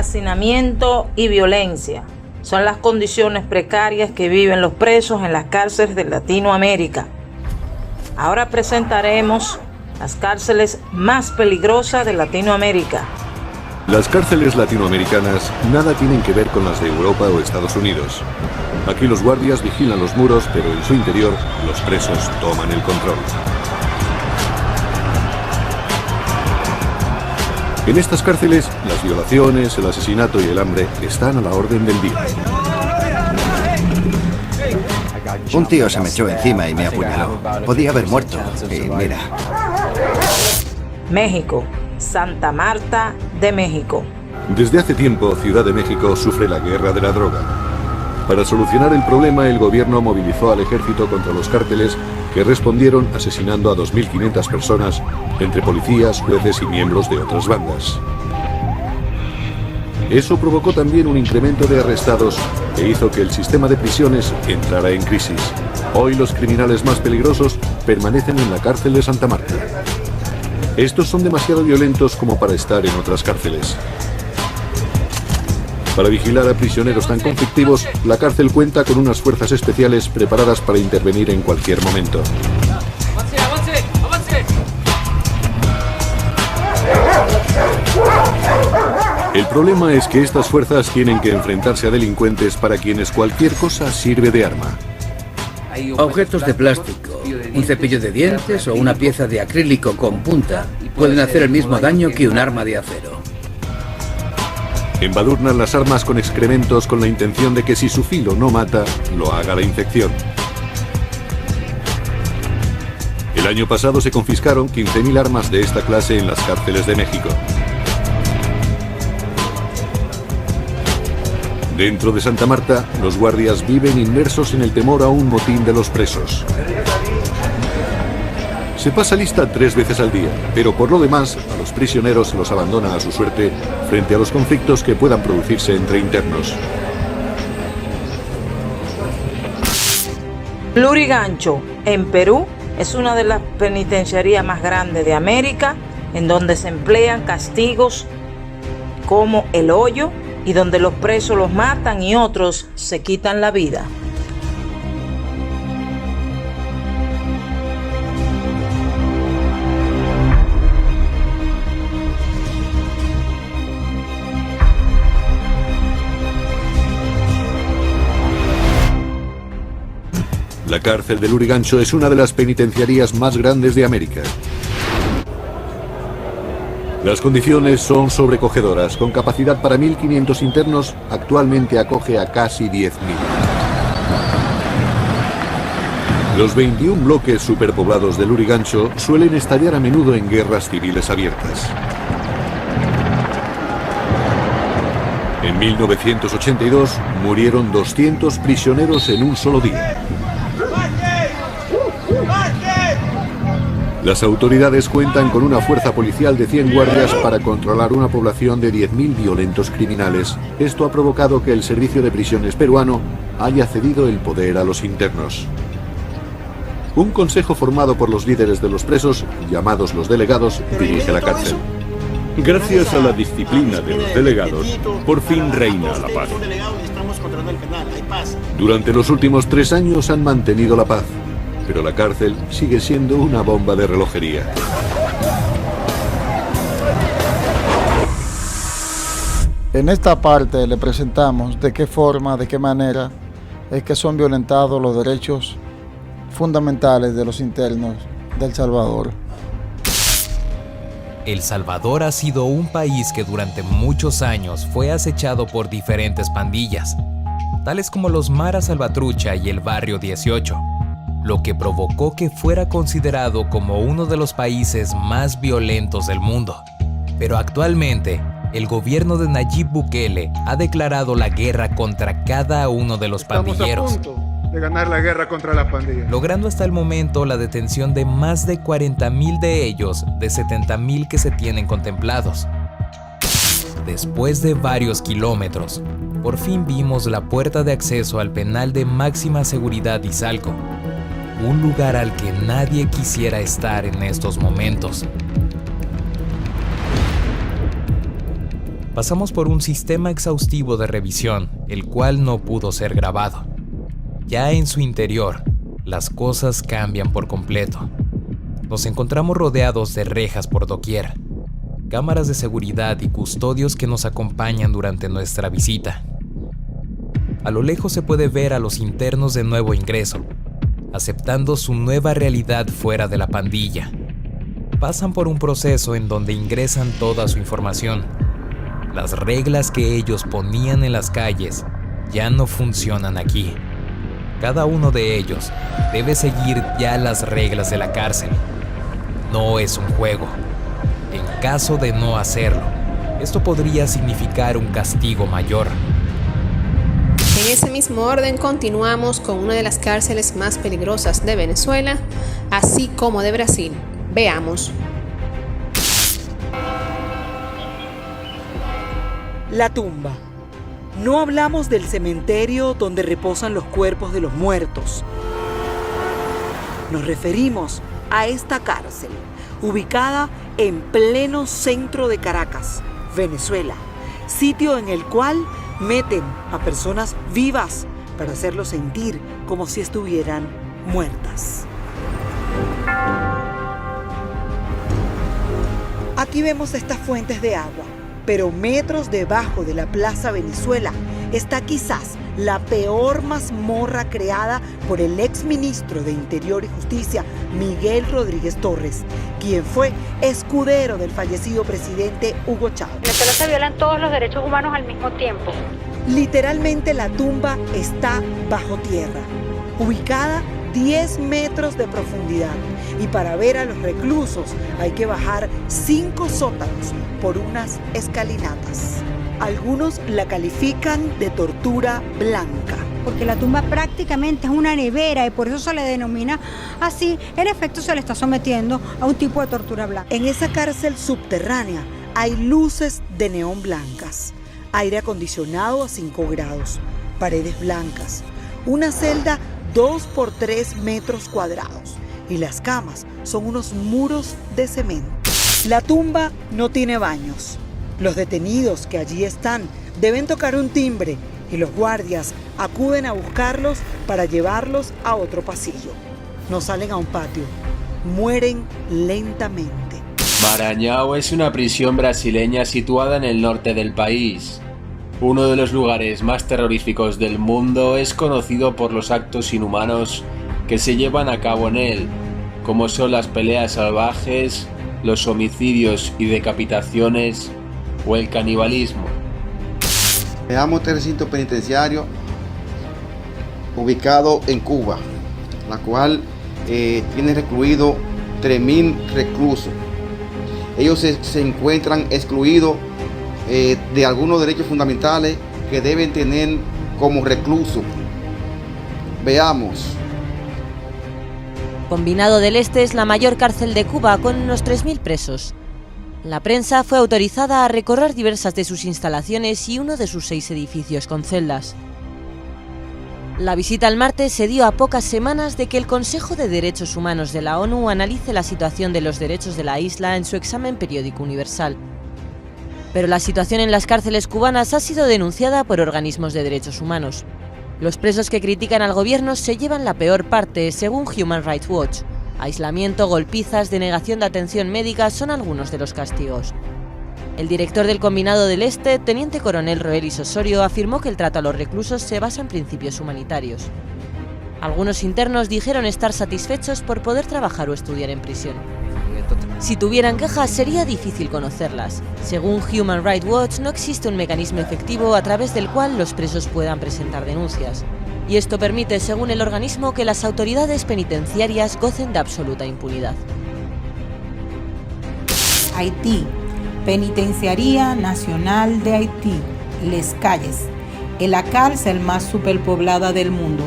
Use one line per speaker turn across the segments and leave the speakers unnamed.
hacinamiento y violencia son las condiciones precarias que viven los presos en las cárceles de Latinoamérica. Ahora presentaremos las cárceles más peligrosas de Latinoamérica.
Las cárceles latinoamericanas nada tienen que ver con las de Europa o Estados Unidos. Aquí los guardias vigilan los muros, pero en su interior los presos toman el control. En estas cárceles, las violaciones, el asesinato y el hambre están a la orden del día.
Un tío se me echó encima y me apuñaló. Podía haber muerto. Y mira.
México, Santa Marta de México.
Desde hace tiempo, Ciudad de México sufre la guerra de la droga. Para solucionar el problema, el gobierno movilizó al ejército contra los cárteles, que respondieron asesinando a 2.500 personas, entre policías, jueces y miembros de otras bandas. Eso provocó también un incremento de arrestados e hizo que el sistema de prisiones entrara en crisis. Hoy los criminales más peligrosos permanecen en la cárcel de Santa Marta. Estos son demasiado violentos como para estar en otras cárceles. Para vigilar a prisioneros tan conflictivos, la cárcel cuenta con unas fuerzas especiales preparadas para intervenir en cualquier momento. El problema es que estas fuerzas tienen que enfrentarse a delincuentes para quienes cualquier cosa sirve de arma.
Objetos de plástico, un cepillo de dientes o una pieza de acrílico con punta pueden hacer el mismo daño que un arma de acero.
Embadurnan las armas con excrementos con la intención de que si su filo no mata, lo haga la infección. El año pasado se confiscaron 15.000 armas de esta clase en las cárceles de México. Dentro de Santa Marta, los guardias viven inmersos en el temor a un motín de los presos. Se pasa lista 3 veces al día, pero por lo demás, a los prisioneros se los abandona a su suerte frente a los conflictos que puedan producirse entre internos.
Lurigancho, en Perú, es una de las penitenciarías más grandes de América, en donde se emplean castigos como el hoyo y donde los presos los matan y otros se quitan la vida.
La cárcel de Lurigancho es una de las penitenciarías más grandes de América. Las condiciones son sobrecogedoras. Con capacidad para 1.500 internos, actualmente acoge a casi 10.000. Los 21 bloques superpoblados de Lurigancho suelen estallar a menudo en guerras civiles abiertas. En 1982 murieron 200 prisioneros en un solo día. Las autoridades cuentan con una fuerza policial de 100 guardias para controlar una población de 10.000 violentos criminales. Esto ha provocado que el servicio de prisiones peruano haya cedido el poder a los internos. Un consejo formado por los líderes de los presos, llamados los delegados, dirige la cárcel.
Gracias a la disciplina de los delegados, por fin reina la paz.
Durante los últimos 3 años han mantenido la paz, pero la cárcel sigue siendo una bomba de relojería.
En esta parte le presentamos de qué forma, de qué manera es que son violentados los derechos fundamentales de los internos de El Salvador.
El Salvador ha sido un país que durante muchos años fue acechado por diferentes pandillas, tales como los Mara Salvatrucha y el Barrio 18, lo que provocó que fuera considerado como uno de los países más violentos del mundo. Pero actualmente, el gobierno de Nayib Bukele ha declarado la guerra contra cada uno de los pandilleros.
Estamos a punto de ganar la guerra contra las pandillas,
logrando hasta el momento la detención de más de 40.000 de ellos, de 70.000 que se tienen contemplados. Después de varios kilómetros, por fin vimos la puerta de acceso al penal de máxima seguridad Izalco, un lugar al que nadie quisiera estar en estos momentos. Pasamos por un sistema exhaustivo de revisión, el cual no pudo ser grabado. Ya en su interior, las cosas cambian por completo. Nos encontramos rodeados de rejas por doquier, cámaras de seguridad y custodios que nos acompañan durante nuestra visita. A lo lejos se puede ver a los internos de nuevo ingreso, aceptando su nueva realidad fuera de la pandilla. Pasan por un proceso en donde ingresan toda su información. Las reglas que ellos ponían en las calles ya no funcionan aquí. Cada uno de ellos debe seguir ya las reglas de la cárcel. No es un juego. En caso de no hacerlo, esto podría significar un castigo mayor.
En ese mismo orden continuamos con una de las cárceles más peligrosas de Venezuela, así como de Brasil. Veamos.
La tumba. No hablamos del cementerio donde reposan los cuerpos de los muertos. Nos referimos a esta cárcel, ubicada en pleno centro de Caracas, Venezuela, sitio en el cual meten a personas vivas para hacerlos sentir como si estuvieran muertas. Aquí vemos estas fuentes de agua, pero metros debajo de la Plaza Venezuela está quizás la peor mazmorra creada por el exministro de Interior y Justicia, Miguel Rodríguez Torres, quien fue escudero del fallecido presidente Hugo Chávez.
En Venezuela se violan todos los derechos humanos al mismo tiempo.
Literalmente la tumba está bajo tierra, ubicada 10 metros de profundidad, y para ver a los reclusos hay que bajar 5 sótanos por unas escalinatas. Algunos la califican de tortura blanca.
Porque la tumba prácticamente es una nevera y por eso se le denomina así. En efecto, se le está sometiendo a un tipo de tortura blanca.
En esa cárcel subterránea hay luces de neón blancas, aire acondicionado a 5 grados, paredes blancas, una celda 2 por 3 metros cuadrados y las camas son unos muros de cemento. La tumba no tiene baños. Los detenidos que allí están deben tocar un timbre y los guardias acuden a buscarlos para llevarlos a otro pasillo. No salen a un patio, mueren lentamente.
Maranhão es una prisión brasileña situada en el norte del país. Uno de los lugares más terroríficos del mundo, es conocido por los actos inhumanos que se llevan a cabo en él, como son las peleas salvajes, los homicidios y decapitaciones o el canibalismo.
Veamos este recinto penitenciario ubicado en Cuba, la cual tiene recluido 3.000 reclusos. Ellos se encuentran excluidos de algunos derechos fundamentales que deben tener como reclusos. Veamos.
Combinado del Este es la mayor cárcel de Cuba, con unos 3.000 presos. La prensa fue autorizada a recorrer diversas de sus instalaciones y uno de sus 6 edificios con celdas. La visita al martes se dio a pocas semanas de que el Consejo de Derechos Humanos de la ONU analice la situación de los derechos de la isla en su examen periódico universal. Pero la situación en las cárceles cubanas ha sido denunciada por organismos de derechos humanos. Los presos que critican al gobierno se llevan la peor parte, según Human Rights Watch. Aislamiento, golpizas, denegación de atención médica son algunos de los castigos. El director del Combinado del Este, teniente coronel Roelis Osorio, afirmó que el trato a los reclusos se basa en principios humanitarios. Algunos internos dijeron estar satisfechos por poder trabajar o estudiar en prisión. Si tuvieran quejas, sería difícil conocerlas. Según Human Rights Watch, no existe un mecanismo efectivo a través del cual los presos puedan presentar denuncias. Y esto permite, según el organismo, que las autoridades penitenciarias gocen de absoluta impunidad.
Haití. Penitenciaría Nacional de Haití, Les Cayes, es la cárcel más superpoblada del mundo.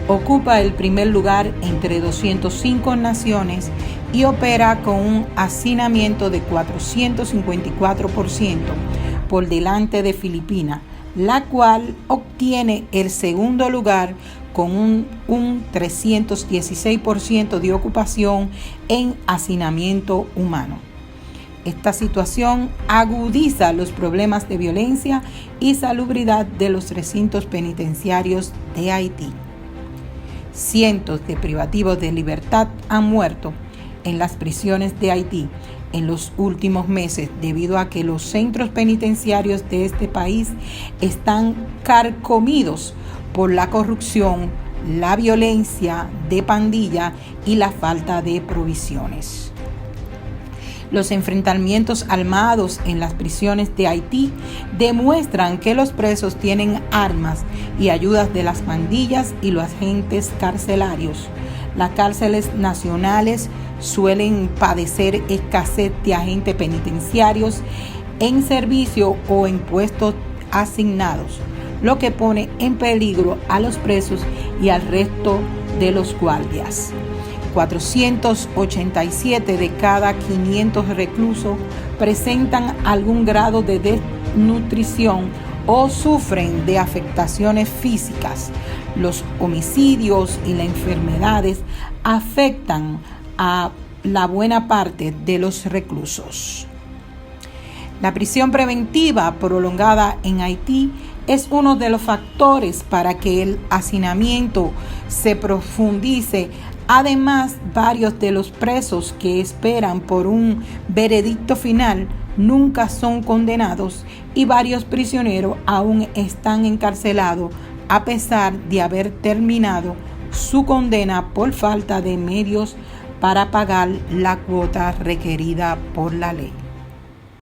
Ocupa el primer lugar entre 205 naciones y opera con un hacinamiento de 454% por delante de Filipinas, la cual obtiene el segundo lugar con un 316% de ocupación en hacinamiento humano. Esta situación agudiza los problemas de violencia y salubridad de los recintos penitenciarios de Haití. Cientos de privativos de libertad han muerto en las prisiones de Haití en los últimos meses debido a que los centros penitenciarios de este país están carcomidos por la corrupción, la violencia de pandilla y la falta de provisiones. Los enfrentamientos armados en las prisiones de Haití demuestran que los presos tienen armas y ayudas de las pandillas y los agentes carcelarios. Las cárceles nacionales suelen padecer escasez de agentes penitenciarios en servicio o en puestos asignados, lo que pone en peligro a los presos y al resto de los guardias. 487 de cada 500 reclusos presentan algún grado de desnutrición o sufren de afectaciones físicas. Los homicidios y las enfermedades afectan a la buena parte de los reclusos. La prisión preventiva prolongada en Haití es uno de los factores para que el hacinamiento se profundice. Además, varios de los presos que esperan por un veredicto final nunca son condenados y varios prisioneros aún están encarcelados a pesar de haber terminado su condena por falta de medios para pagar la cuota requerida por la ley.